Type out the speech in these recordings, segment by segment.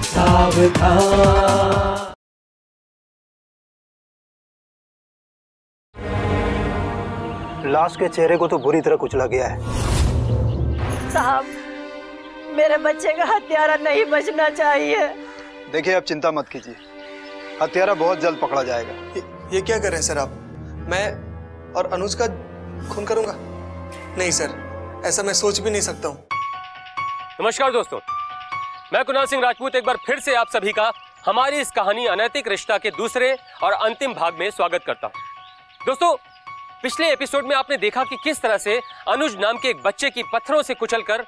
सावधान। लाश के चेहरे को तो बुरी तरह कुचला गया है। साहब, मेरे बच्चे का हत्यारा नहीं बचना चाहिए। देखिए, आप चिंता मत कीजिए, हत्यारा बहुत जल्द पकड़ा जाएगा। ये क्या कर रहे हैं सर आप? मैं और अनुज का खून करूंगा? नहीं सर, ऐसा मैं सोच भी नहीं सकता हूँ। नमस्कार दोस्तों, मैं कुणाल सिंह राजपूत एक बार फिर से आप सभी का हमारी इस कहानी अनैतिक रिश्ता के दूसरे और अंतिम भाग में स्वागत करता हूँ। दोस्तों, पिछले एपिसोड में आपने देखा कि किस तरह से अनुज नाम के एक बच्चे की पत्थरों से कुचलकर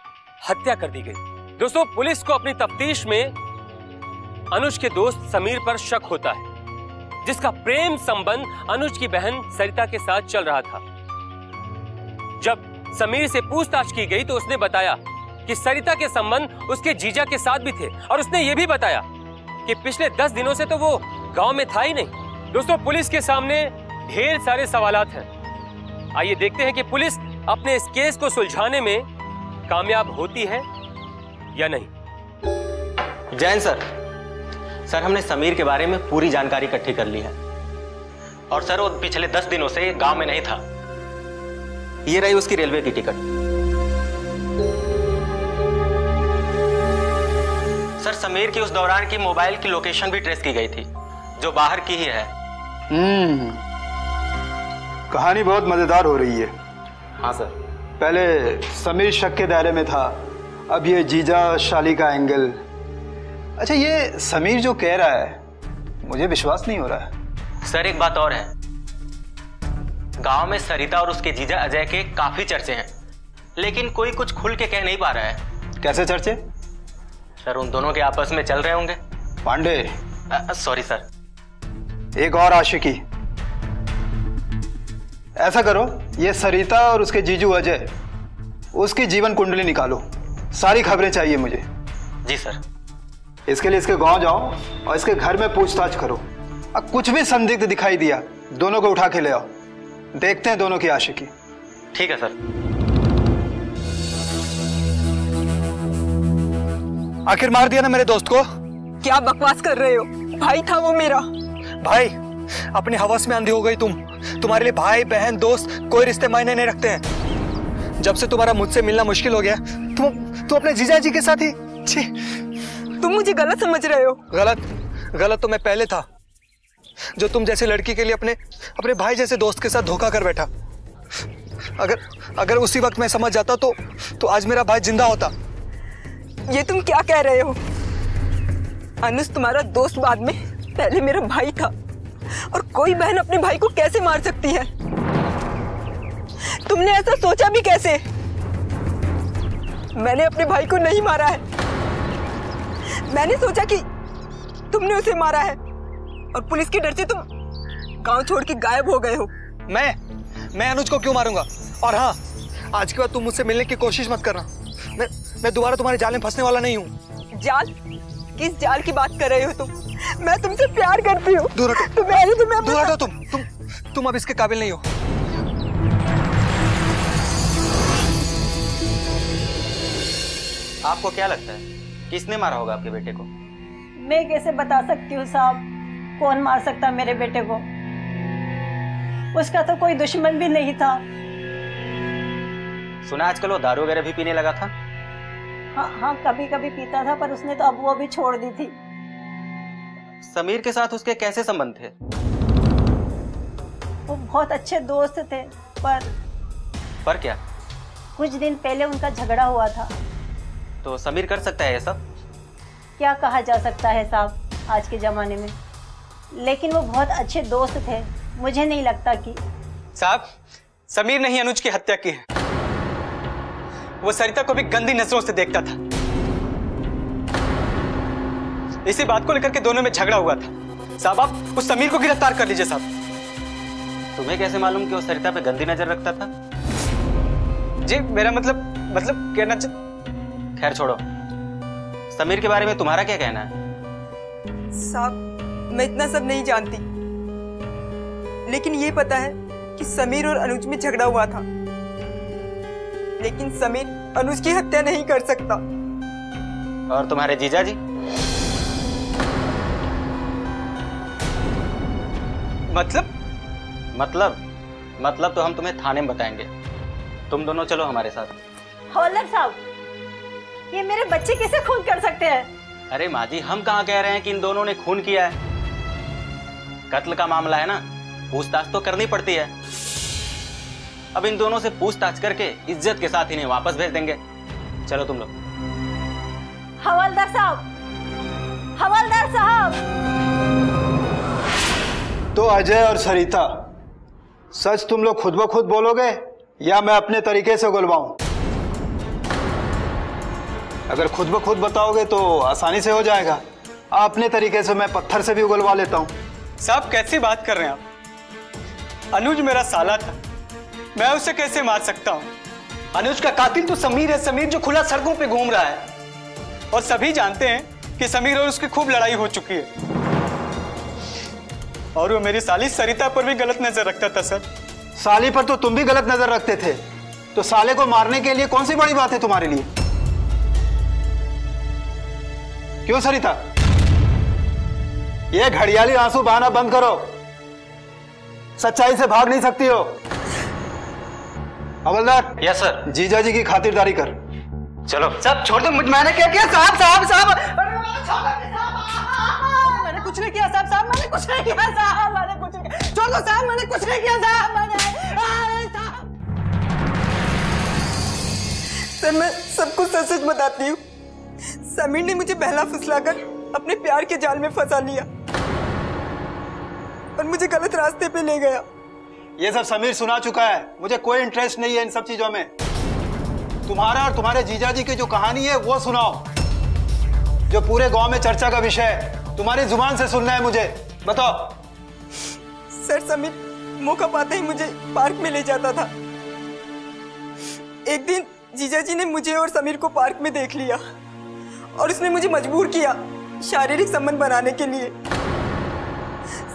हत्या कर दी गई। दोस्तों, पुलिस को अपनी तफ्तीश में अनुज के दोस्त समीर पर शक होता है, जिसका प्रेम संबंध अनुज की बहन सरिता के साथ चल रहा था। जब समीर से पूछताछ की गई तो उसने बताया कि सरिता के संबंध उसके जीजा के साथ भी थे और उसने यह भी बताया कि पिछले 10 दिनों से तो वो गांव में था ही नहीं। दोस्तों, पुलिस के सामने ढेर सारे सवालात हैं। आइए देखते हैं कि पुलिस अपने इस केस को सुलझाने में कामयाब होती है या नहीं। जैन सर, हमने समीर के बारे में पूरी जानकारी इकट्ठी कर ली है और सर वो पिछले 10 दिनों से गांव में नहीं था। ये रही उसकी रेलवे की टिकट। सर, समीर की उस दौरान की मोबाइल की लोकेशन भी ट्रेस की गई थी, जो बाहर की ही है। कहानी बहुत मजेदार हो रही है। हाँ सर। पहले समीर शक के दायरे में था, अब ये जीजा शाली का एंगल। अच्छा, ये समीर जो कह रहा है मुझे विश्वास नहीं हो रहा है। सर, एक बात और है, गांव में सरिता और उसके जीजा अजय के काफी चर्चे हैं, लेकिन कोई कुछ खुल के कह नहीं पा रहा है। कैसे चर्चे? सर, उन दोनों के आपस में चल रहे होंगे। Pandey, sorry sir. एक और आशिकी। ऐसा करो, ये सरिता और उसके जीजू अजय, उसकी जीवन कुंडली निकालो, सारी खबरें चाहिए मुझे। जी सर। इसके लिए इसके गांव जाओ और इसके घर में पूछताछ करो। अब कुछ भी संदिग्ध दिखाई दिया, दोनों को उठा के ले आओ, देखते हैं दोनों की आशिकी। ठीक है सर। आखिर मार दिया ना मेरे दोस्त को। क्या बकवास कर रहे हो? भाई था वो मेरा। भाई, अपनी हवस में अंधी हो गई तुम। तुम्हारे लिए भाई बहन दोस्त कोई रिश्ते मायने नहीं रखते हैं। जब से तुम्हारा मुझसे मिलना मुश्किल हो गया, तुम अपने जीजा जी के साथ ही। छी, तुम मुझे गलत समझ रहे हो। गलत तो मैं पहले था, जो तुम जैसे लड़की के लिए अपने भाई जैसे दोस्त के साथ धोखा कर बैठा। अगर उसी वक्त मैं समझ जाता तो आज मेरा भाई जिंदा होता। ये तुम क्या कह रहे हो? अनुज तुम्हारा दोस्त बाद में, पहले मेरा भाई था। और कोई बहन अपने भाई को कैसे मार सकती है? तुमने ऐसा सोचा भी कैसे? मैंने अपने भाई को नहीं मारा है। मैंने सोचा कि तुमने उसे मारा है और पुलिस के डर से तुम गांव छोड़ के गायब हो गए हो। मैं अनुज को क्यों मारूंगा? और हाँ, आज के बाद तुम मुझसे मिलने की कोशिश मत करना। मैं दोबारा तुम्हारे जाल में फंसने वाला नहीं हूँ। जाल? किस जाल की बात कर रहे हो तुम? मैं तुमसे प्यार करती हूँ। दूर हटो तुम अब इसके काबिल नहीं हो। आपको क्या लगता है किसने मारा होगा आपके बेटे को? मैं कैसे बता सकती हूँ साहब, कौन मार सकता मेरे बेटे को? उसका तो कोई दुश्मन भी नहीं था। सुना आजकल वो दारू वगैरह भी पीने लगा था। हाँ, कभी कभी पीता था, पर उसने तो अब वो भी छोड़ दी थी। समीर के साथ उसके कैसे संबंध थे? वो बहुत अच्छे दोस्त थे, पर क्या? कुछ दिन पहले उनका झगड़ा हुआ था। तो समीर कर सकता है ये सब? क्या कहा जा सकता है साहब आज के जमाने में, लेकिन वो बहुत अच्छे दोस्त थे। मुझे नहीं लगता कि साहब, समीर ने ही अनुज की हत्या की है। वो सरिता को भी गंदी नजरों से देखता था। इसी बात को लेकर के दोनों में झगड़ा हुआ था। साहब, आप उस समीर को गिरफ्तार कर लीजिए। साहब, तुम्हें कैसे मालूम कि वो सरिता पे गंदी नजर रखता था? जी, मेरा मतलब कहना खैर छोड़ो, समीर के बारे में तुम्हारा क्या कहना है? साहब, मैं इतना सब नहीं जानती, लेकिन ये पता है कि समीर और अनुज में झगड़ा हुआ था। लेकिन समीर अनुज की हत्या नहीं कर सकता। और तुम्हारे जीजा जी? मतलब तो हम तुम्हें थाने में बताएंगे। तुम दोनों चलो हमारे साथ। हवलदार साहब, ये मेरे बच्चे कैसे खून कर सकते हैं? अरे माँ जी, हम कहाँ कह रहे हैं कि इन दोनों ने खून किया है। कत्ल का मामला है ना, पूछताछ तो करनी पड़ती है। अब इन दोनों से पूछताछ करके इज्जत के साथ इन्हें वापस भेज देंगे। चलो तुम लोग। हवलदार साहब, हवलदार साहब। तो अजय और सरिता, सच तुम लोग खुद ब खुद बोलोगे या मैं अपने तरीके से उगलवाऊं? अगर खुद ब खुद बताओगे तो आसानी से हो जाएगा। अपने तरीके से मैं पत्थर से भी उगलवा लेता हूं। साहब कैसी बात कर रहे हैं आप? अनुज मेरा साला था, मैं उसे कैसे मार सकता हूं? अनुज का कातिल तो समीर है, समीर जो खुला सड़कों पे घूम रहा है। और सभी जानते हैं कि समीर और उसकी खूब लड़ाई हो चुकी है। और वो मेरी साली सरिता पर भी गलत नजर रखता था सर। साली पर तो तुम भी गलत नजर रखते थे, तो साले को मारने के लिए कौन सी बड़ी बात है तुम्हारे लिए? क्यों सरिता? ये घड़ियाली आंसू बहाना बंद करो, सच्चाई से भाग नहीं सकती हो। हवलदार। Yes sir. जीजा जी की खातिरदारी कर। चलो। साहब छोड़ दो, मैंने क्या किया? साहब साहब साहब मैंने कुछ नहीं किया साहब, साहब मैंने कुछ नहीं किया साहब, मैंने कुछ नहीं किया। छोड़ दो साहब, मैंने कुछ नहीं किया साहब, सर मैं सब कुछ सच सच बताती हूँ। समीर ने मुझे बहला फुसलाकर अपने प्यार के जाल में फंसा लिया और मुझे गलत रास्ते पे ले गया। ये सब समीर सुना चुका है, मुझे कोई इंटरेस्ट नहीं है इन सब चीजों में। तुम्हारा और तुम्हारे जीजा जी की जो कहानी है वो सुनाओ, जो पूरे गांव में चर्चा का विषय है। तुम्हारी जुबान से सुनना है मुझे, बताओ। सर समीर मौका पाते ही मुझे पार्क में ले जाता था। एक दिन जीजा जी ने मुझे और समीर को पार्क में देख लिया और उसने मुझे मजबूर किया शारीरिक संबंध बनाने के लिए।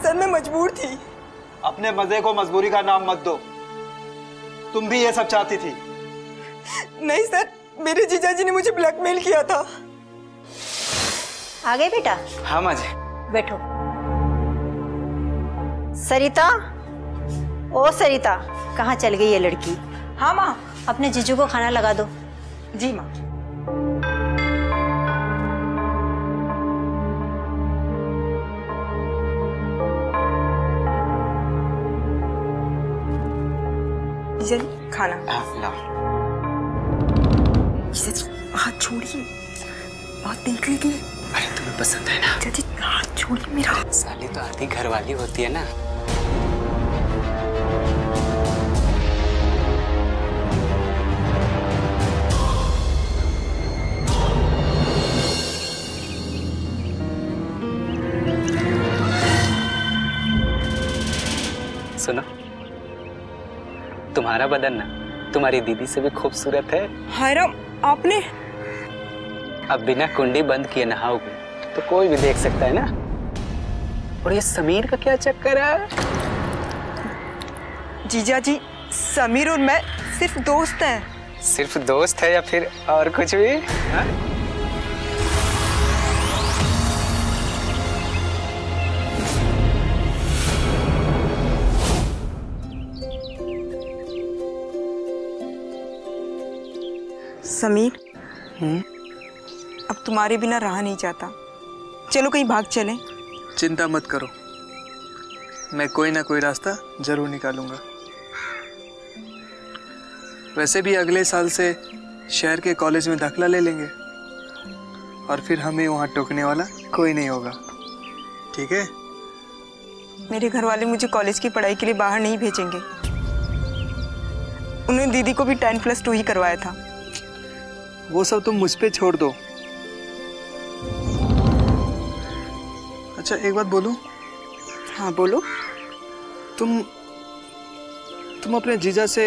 सर मैं मजबूर थी। अपने मजे को मजबूरी का नाम मत दो, तुम भी ये सब चाहती थी। नहीं सर, मेरे जीजा जी ने मुझे ब्लैकमेल किया था। आ गए बेटा? हाँ माँ जी। बैठो। सरिता, ओ सरिता, कहाँ चल गई ये लड़की? हाँ माँ। अपने जीजू को खाना लगा दो। जी माँ। जीजा जी खाना। जीजा जी हाथ छोड़िए, बहुत देख लेगी। अरे तुम्हें पसंद है ना? जीजा जी हाथ छोड़िए मेरा। साली तो आधी घरवाली होती है ना। सुनो, तुम्हारा बदन ना तुम्हारी दीदी से भी खूबसूरत है। हाय राम, आपने? अब बिना कुंडी बंद किए नहाओगे तो कोई भी देख सकता है ना। और ये समीर का क्या चक्कर है? जीजा जी समीर और मैं सिर्फ दोस्त हैं। सिर्फ दोस्त है या फिर और कुछ भी? हा? समीर, अब तुम्हारे बिना रहा नहीं जाता। चलो कहीं भाग चलें। चिंता मत करो, मैं कोई ना कोई रास्ता जरूर निकालूंगा। वैसे भी अगले साल से शहर के कॉलेज में दाखिला ले लेंगे और फिर हमें वहाँ टोकने वाला कोई नहीं होगा, ठीक है? मेरे घर वाले मुझे कॉलेज की पढ़ाई के लिए बाहर नहीं भेजेंगे। उन्होंने दीदी को भी 10+2 ही करवाया था। वो सब तुम मुझ पे छोड़ दो। अच्छा एक बात बोलूं? हाँ बोलो। तुम अपने जीजा से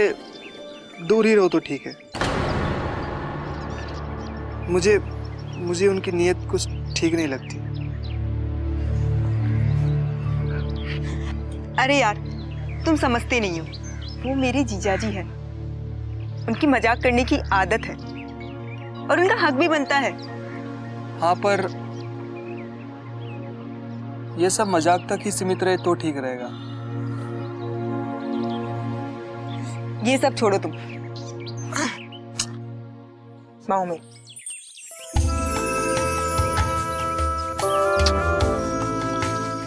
दूर ही रहो तो ठीक है। मुझे उनकी नीयत कुछ ठीक नहीं लगती। अरे यार तुम समझते नहीं हो, वो मेरे जीजाजी है। उनकी मजाक करने की आदत है और उनका हक भी बनता है। हाँ, पर ये सब मजाक तक ही सीमित रहे तो ठीक रहेगा। ये सब छोड़ो तुम, माओ में।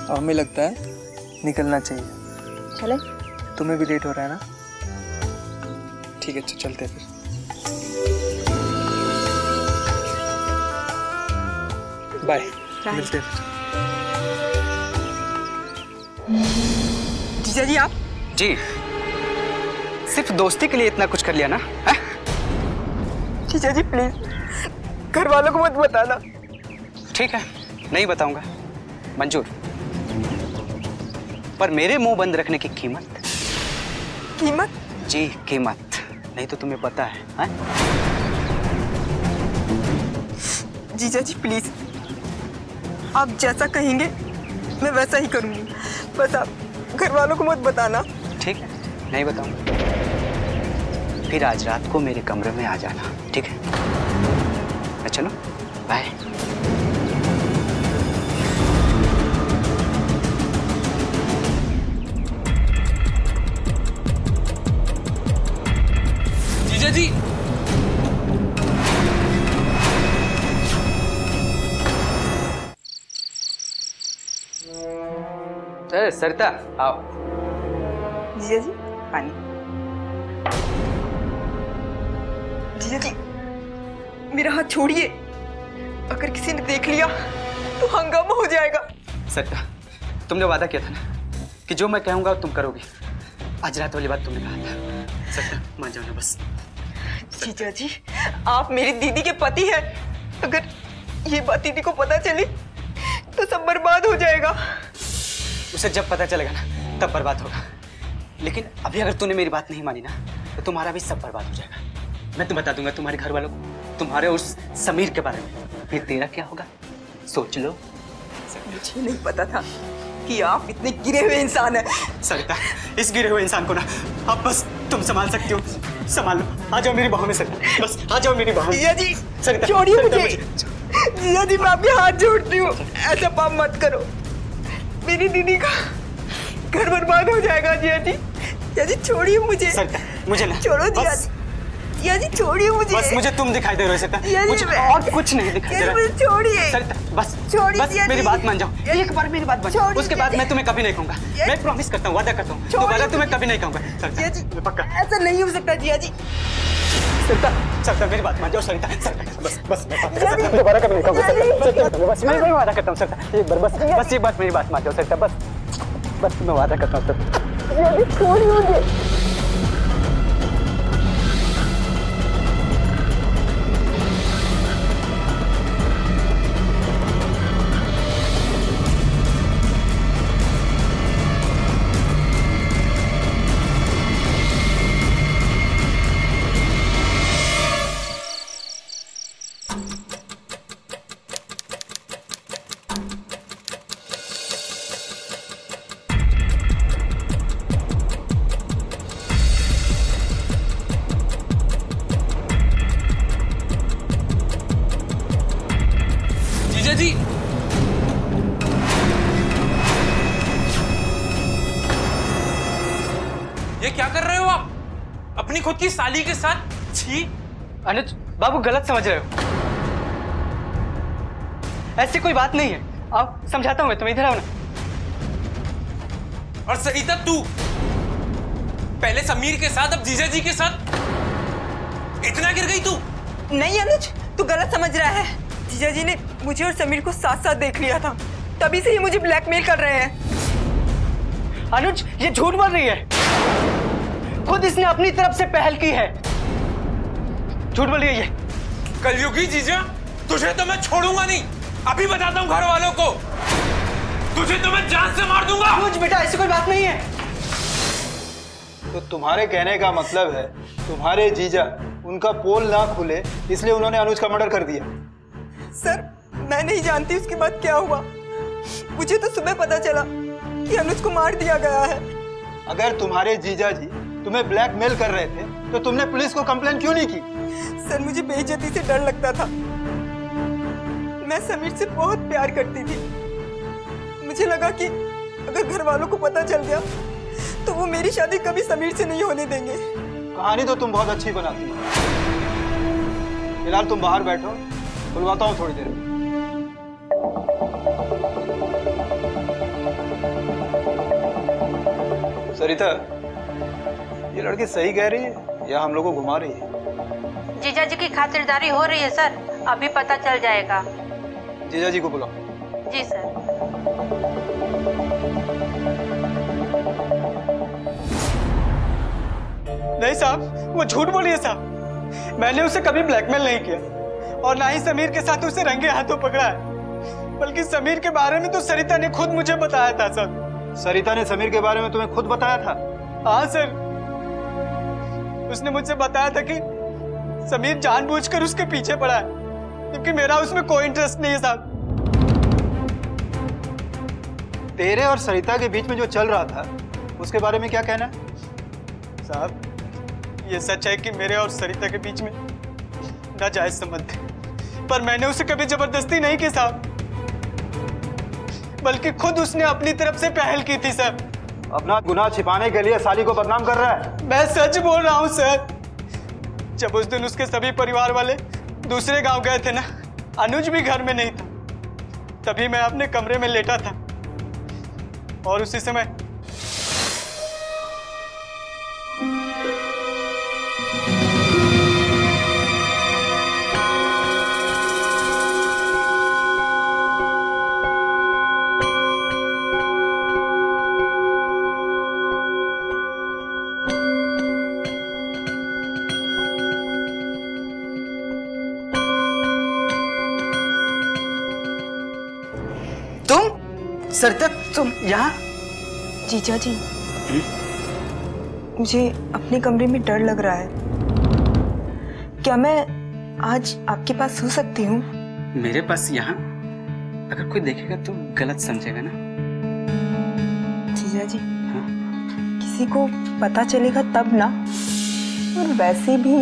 हमें लगता है निकलना चाहिए। चले? तुम्हें भी लेट हो रहा है ना? ठीक है, चलते हैं फिर। बाय, मिलते हैं। जीजा जी, आप? जी, सिर्फ दोस्ती के लिए इतना कुछ कर लिया ना? है? जीजा जी प्लीज, घर वालों को मत बताना। ठीक है, नहीं बताऊंगा, मंजूर। पर मेरे मुंह बंद रखने की कीमत? कीमत? जी, कीमत। नहीं तो तुम्हें पता है? जीजा जी प्लीज, आप जैसा कहेंगे मैं वैसा ही करूंगी, बस आप घर वालों को मत बताना। ठीक है, नहीं बताऊंगा। फिर आज रात को मेरे कमरे में आ जाना, ठीक है? चलो, बाय। जीजा जी, सरिता आओ। जीजा जी पानी। जीजा जी मेरा हाथ छोड़िए, अगर किसी ने देख लिया तो हंगामा हो जाएगा। सरिता, तुमने वादा किया था ना कि जो मैं कहूंगा तुम करोगी। आज रात वाली बात तुमने कहा था। सरिता, मान जाओ ना बस। जीजा जी, आप मेरी दीदी के पति हैं। अगर ये बात दीदी को पता चली तो सब बर्बाद हो जाएगा। उसे जब पता चलेगा ना तब बर्बाद होगा। लेकिन अभी अगर तूने मेरी बात नहीं मानी ना तो तुम्हारा भी सब बर्बाद हो जाएगा। मैं तुम्हें बता दूंगा तुम्हारे घर वालों को तुम्हारे उस समीर के बारे में। फिर तेरा क्या होगा सोच लो। मुझे नहीं पता था कि आप इतने गिरे हुए इंसान हैं। सरिता, इस गिरे हुए इंसान को ना अब बस तुम संभाल सकती हो। संभाल लो। आ जाओ मेरी बाहों में सरिता, बस आ जाओ मेरी बाहों में। जीजा जी सरिता, छोड़िए सरिता, मुझे। जीजा जी मैं आपके हाथ जोड़ती हूँ, ऐसा पाप मत करो। मेरी दीदी का घर बर्बाद हो जाएगा। जीजा जी, जीजा जी छोड़िए मुझे। सरिता, मुझे ना छोड़ो जीजा जी। जीजा जी छोड़िए मुझे। बस मुझे तुम दिखाई दे रहे हो सरिता, मुझे और कुछ नहीं दिखाई दे रहा। मुझे छोड़िए सरिता, बस छोड़िए बस मेरी बात मान जाओ। एक बार मेरी बात मान जाओ, उसके बाद मैं तुम्हें कभी नहीं कहूंगा। मैं प्रॉमिस करता हूँ, वादा करता हूँ, दोबारा तुम्हें कभी नहीं कहूंगा। जीजा जी पक्का? ऐसा नहीं हो सकता। जीजा जी सरिता, सरिता मेरी बात मान जाओ। सरिता, बस बस दोबारा कभी नहीं कहूंगा। बस मैं वादा करता हूँ सरिता, एक बार बस एक बार मेरी बात मान जाओ सरिता, बस मैं वादा करता हूँ। छोड़िए मुझे। जी, ये क्या कर रहे हो आप अपनी खुद की साली के साथ? छी! अनुज बाबू गलत समझ रहे हो, ऐसी कोई बात नहीं है। आओ समझाता हूँ मैं तुम्हें, इधर आओ ना। और सरिता तू पहले समीर के साथ अब जीजा जी के साथ इतना गिर गई तू? नहीं अनुज, तू गलत समझ रहा है। जीजा जी ने मुझे और समीर को साथ साथ देख लिया था, तभी से ये मुझे ब्लैकमेल कर रहे हैं। अनुज ये झूठ बोल रही है, खुद इसने अपनी तरफ से पहल की है। झूठ बोल रही है ये। कलयुगी जीजा, तुझे तो मैं छोड़ूंगा नहीं। अभी बताता हूँ घर वालों को, तुझे तो मैं जान से मार दूंगा। अनुज बेटा ऐसी कोई बात नहीं है। तो तुम्हारे कहने का मतलब है तुम्हारे जीजा उनका पोल ना खुले इसलिए उन्होंने अनुज का मर्डर कर दिया? सर मैं नहीं जानती उसके बाद क्या हुआ, मुझे तो सुबह पता चला कि अनुज को मार दिया गया है। अगर तुम्हारे जीजा जी तुम्हें ब्लैकमेल कर रहे थे तो तुमने पुलिस को कंप्लेंट क्यों नहीं की? सर मुझे बेइज्जती से डर लगता था। मैं समीर से बहुत प्यार करती थी। मुझे लगा कि अगर घर वालों को पता चल गया तो वो मेरी शादी कभी समीर से नहीं होने देंगे। कहानी तो तुम बहुत अच्छी बनाती हो। फिलहाल तुम बाहर बैठो, बुलवाता हूँ थोड़ी देर में। सरिता, ये लड़की सही कह रही है या हम लोग को घुमा रही है? जीजा जी की खातिरदारी हो रही है सर, अभी पता चल जाएगा। जीजा जी को बुलाओ। जी सर। नहीं साहब, वो झूठ बोली है साहब। मैंने उसे कभी ब्लैकमेल नहीं किया और ना ही समीर के साथ उसे रंगे हाथों पकड़ा है। बल्कि समीर के बारे में तो सरिता ने खुद मुझे बताया था सर। सरिता ने समीर के बारे में तुम्हें खुद बताया था? हाँ सर, उसने मुझसे बताया था कि समीर जानबूझकर उसके पीछे पड़ा है, क्योंकि मेरा उसमें कोई इंटरेस्ट नहीं है साहब। तेरे और सरिता के बीच में जो चल रहा था उसके बारे में क्या कहना है? साहब, ये सच है कि मेरे और सरिता के बीच में नाजायज संबंध थे, पर मैंने उसे कभी जबरदस्ती नहीं की साहब, बल्कि खुद उसने अपनी तरफ से पहल की थी सर। अपना गुनाह छिपाने के लिए साली को बदनाम कर रहा है? मैं सच बोल रहा हूँ सर। जब उस दिन उसके सभी परिवार वाले दूसरे गांव गए थे ना, अनुज भी घर में नहीं था, तभी मैं अपने कमरे में लेटा था और उसी समय सरिता, तुम यहाँ? जीजा जी, मुझे अपने कमरे में डर लग रहा है। क्या मैं आज आपके पास सो सकती हूँ? मेरे पास यहाँ? अगर कोई देखेगा तो गलत समझेगा ना। जीजा जी, हाँ? किसी को पता चलेगा तब ना। और वैसे भी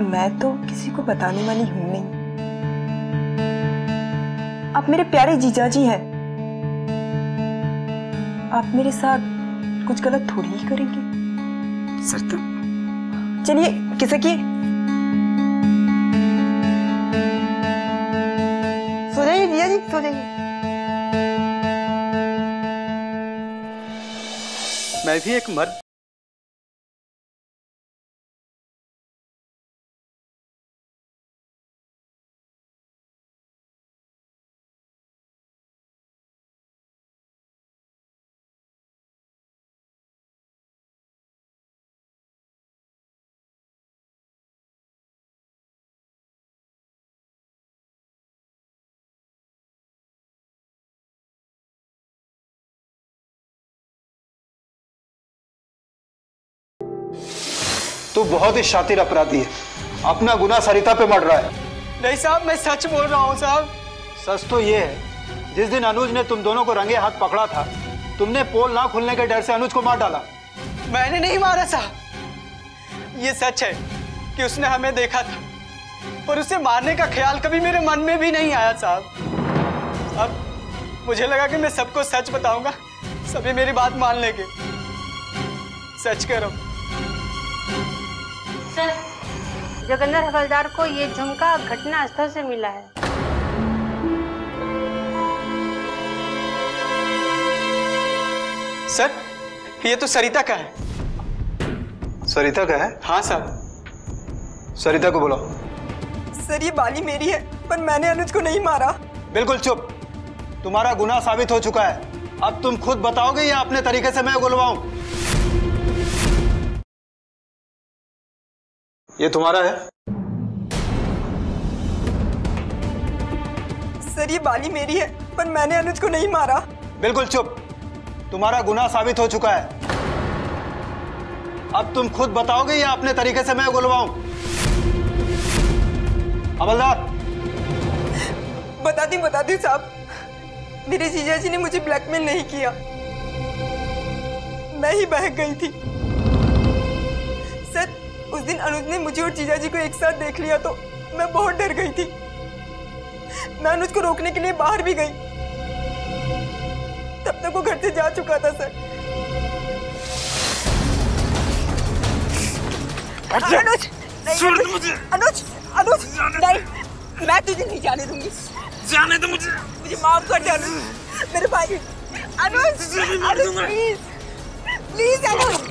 मैं तो किसी को बताने वाली हूँ नहीं। आप मेरे प्यारे जीजा जी हैं। आप मेरे साथ कुछ गलत थोड़ी ही करेंगे। सरिता, चलिए खिसकिए। सो जाइए जिया जी, सो जाइए। मैं भी एक मर्द तू बहुत ही शातिर अपराधी है, अपना गुनाह सरिता पे मढ़ रहा है। नहीं साहब, मैं सच बोल रहा हूँ साहब। सच तो ये है, जिस दिन अनुज ने तुम दोनों को रंगे हाथ पकड़ा था, तुमने पोल ना खुलने के डर से अनुज को मार डाला। मैंने नहीं मारा साहब। ये सच है कि उसने हमें देखा था, पर उसे मारने का ख्याल कभी मेरे मन में भी नहीं आया साहब। अब मुझे लगा कि मैं सबको सच बताऊंगा, सभी मेरी बात मान लेंगे। सच कह रहा हूं सर, जोगिंदर हवलदार को ये झुमका घटना स्थल से मिला है। सर, ये तो सरिता का है। सरिता का है? हाँ साहब। सरिता को बुलाओ। सर, ये बाली मेरी है, पर मैंने अनुज को नहीं मारा। बिल्कुल चुप। तुम्हारा गुनाह साबित हो चुका है। अब तुम खुद बताओगे या अपने तरीके से मैं बुलवाऊं? ये तुम्हारा है? सर, ये बाली मेरी है, पर मैंने अनुज को नहीं मारा। बिल्कुल चुप। तुम्हारा गुनाह साबित हो चुका है। अब तुम खुद बताओगे या अपने तरीके से मैं बुलवाऊं? हवलदार। बताती हूँ साहब। मेरे जीजा जी ने मुझे ब्लैकमेल नहीं किया, मैं ही बहक गई थी। दिन अनुज ने मुझे और जीजा जी को एक साथ देख लिया तो मैं बहुत डर गई थी। मैं अनुज को रोकने के लिए बाहर भी गई, तब तक वो घर से जा चुका था सर। अनुज, अनुज, अनुज, नहीं, मैं तुझे नहीं जाने दूंगी। जाने दो मुझे। मुझे माफ कर दे अनुज, मेरे भाई। अनुज, अनुज प्लीज, प्लीज अनुज।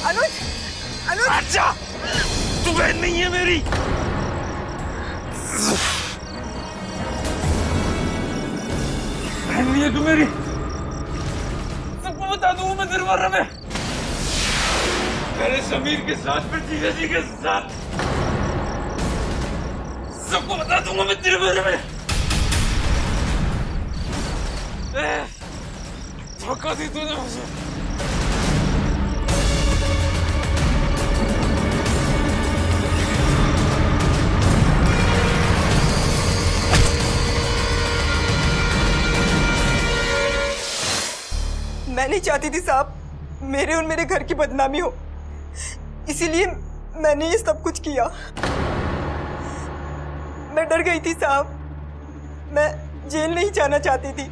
अनुज, अनुज। अच्छा, तू बहन नहीं है मेरी। बहन नहीं है तू मेरी। सबको बता दूंगा मैं तेरे बारे में। पहले समीर के साथ फिर जीजा जी के साथ। सबको बता दूंगा मैं तेरे बारे में। धोखा दी तूने मुझे। मैं नहीं चाहती थी साहब मेरे और मेरे घर की बदनामी हो, इसीलिए मैंने ये सब कुछ किया। मैं डर गई थी साहब, मैं जेल नहीं जाना चाहती थी,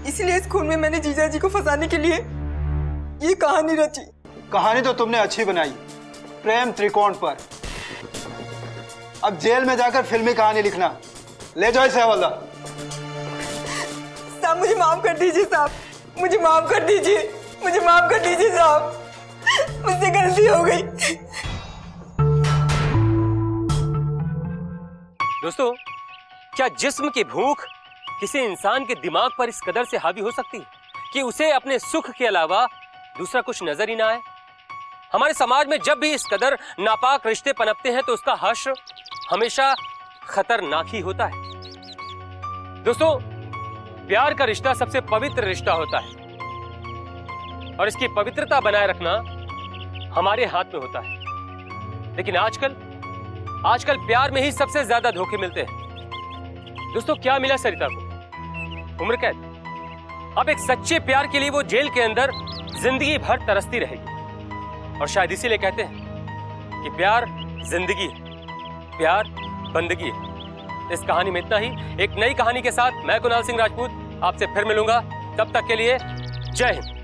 इसलिए इस खून में मैंने जीजा जी को फंसाने के लिए ये कहानी रची। कहानी तो तुमने अच्छी बनाई, प्रेम त्रिकोण पर। अब जेल में जाकर फिल्मी कहानी लिखना। ले जाओ इसे हवलदार। साहब मुझे माफ कर दीजिए साहब, मुझे माफ कर दीजिए, मुझे माफ कर दीजिए साहब, मुझसे गलती हो गई। दोस्तों, क्या जिस्म की भूख किसी इंसान के दिमाग पर इस कदर से हावी हो सकती है कि उसे अपने सुख के अलावा दूसरा कुछ नजर ही ना आए? हमारे समाज में जब भी इस कदर नापाक रिश्ते पनपते हैं तो उसका हश्र हमेशा खतरनाक ही होता है। दोस्तों, प्यार का रिश्ता सबसे पवित्र रिश्ता होता है और इसकी पवित्रता बनाए रखना हमारे हाथ में होता है। लेकिन आजकल प्यार में ही सबसे ज्यादा धोखे मिलते हैं। दोस्तों, क्या मिला सरिता को? उम्र कैद। अब एक सच्चे प्यार के लिए वो जेल के अंदर जिंदगी भर तरसती रहेगी। और शायद इसीलिए कहते हैं कि प्यार जिंदगी है, प्यार बंदगी है। इस कहानी में इतना ही। एक नई कहानी के साथ मैं कुणाल सिंह राजपूत आपसे फिर मिलूंगा। तब तक के लिए जय हिंद।